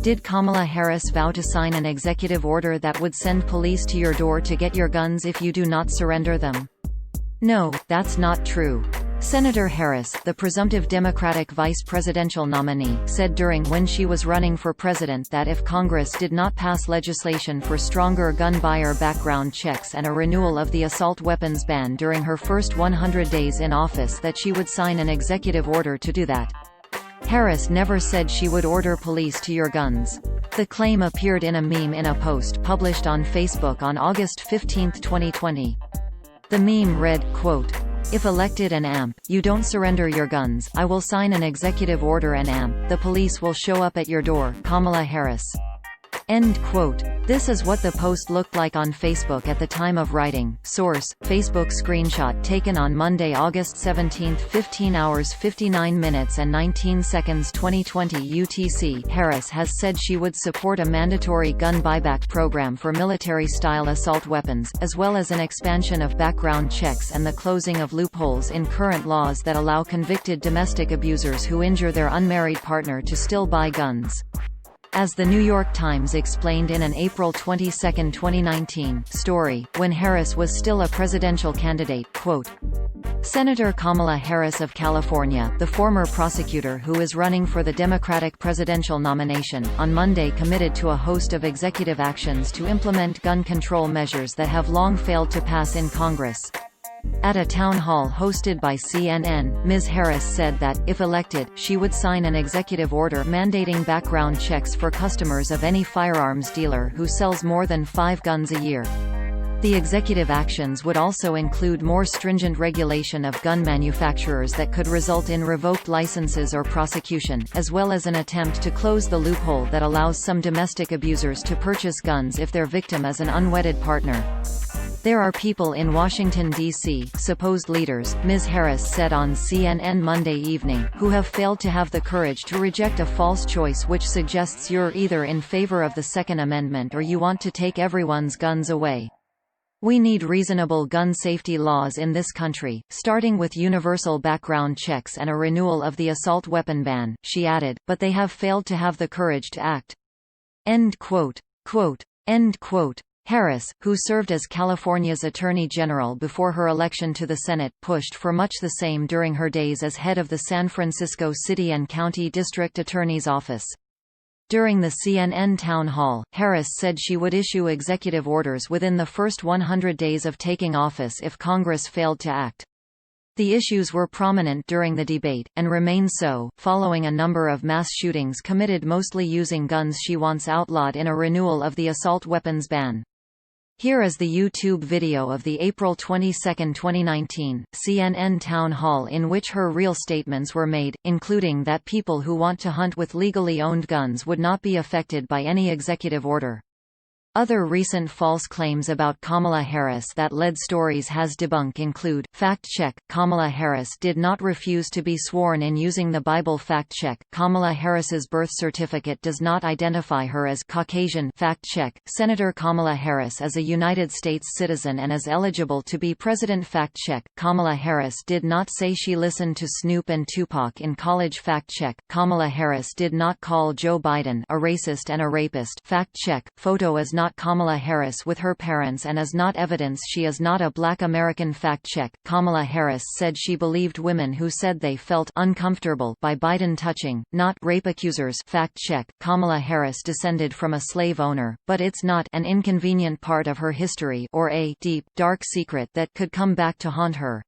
Did Kamala Harris vow to sign an executive order that would send police to your door to get your guns if you do not surrender them? No, that's not true. Senator Harris, the presumptive Democratic vice presidential nominee, said during when she was running for president that if Congress did not pass legislation for stronger gun buyer background checks and a renewal of the assault weapons ban during her first 100 days in office, that she would sign an executive order to do that. Harris never said she would order police to your guns. The claim appeared in a meme in a post published on Facebook on August 15, 2020. The meme read, quote, "If elected and AMP, you don't surrender your guns, I will sign an executive order and AMP, the police will show up at your door, Kamala Harris." End quote. This is what the post looked like on Facebook at the time of writing. Source: Facebook screenshot taken on Monday, August 17, 15 hours 59 minutes and 19 seconds 2020 UTC. Harris has said she would support a mandatory gun buyback program for military-style assault weapons, as well as an expansion of background checks and the closing of loopholes in current laws that allow convicted domestic abusers who injure their unmarried partner to still buy guns. As the New York Times explained in an April 22, 2019, story, when Harris was still a presidential candidate, quote, Senator Kamala Harris of California, the former prosecutor who is running for the Democratic presidential nomination, on Monday committed to a host of executive actions to implement gun control measures that have long failed to pass in Congress. At a town hall hosted by CNN, Ms. Harris said that, if elected, she would sign an executive order mandating background checks for customers of any firearms dealer who sells more than 5 guns a year. The executive actions would also include more stringent regulation of gun manufacturers that could result in revoked licenses or prosecution, as well as an attempt to close the loophole that allows some domestic abusers to purchase guns if their victim is an unwedded partner. There are people in Washington, D.C., supposed leaders, Ms. Harris said on CNN Monday evening, who have failed to have the courage to reject a false choice which suggests you're either in favor of the Second Amendment or you want to take everyone's guns away. We need reasonable gun safety laws in this country, starting with universal background checks and a renewal of the assault weapon ban, she added, but they have failed to have the courage to act. End quote. End quote. Harris, who served as California's Attorney General before her election to the Senate, pushed for much the same during her days as head of the San Francisco City and County District Attorney's Office. During the CNN town hall, Harris said she would issue executive orders within the first 100 days of taking office if Congress failed to act. The issues were prominent during the debate, and remain so, following a number of mass shootings committed mostly using guns she wants outlawed in a renewal of the assault weapons ban. Here is the YouTube video of the April 22, 2019, CNN town hall in which her real statements were made, including that people who want to hunt with legally owned guns would not be affected by any executive order. Other recent false claims about Kamala Harris that Lead Stories has debunked include, fact check, Kamala Harris did not refuse to be sworn in using the Bible. Fact check, Kamala Harris's birth certificate does not identify her as Caucasian. Fact check, Senator Kamala Harris is a United States citizen and is eligible to be president. Fact check, Kamala Harris did not say she listened to Snoop and Tupac in college. Fact check, Kamala Harris did not call Joe Biden a racist and a rapist. Fact check, photo is not Kamala Harris with her parents and is not evidence she is not a black American. Fact check, Kamala Harris said she believed women who said they felt uncomfortable by Biden touching, not rape accusers. Fact check, Kamala Harris descended from a slave owner, but it's not an inconvenient part of her history or a deep, dark secret that could come back to haunt her.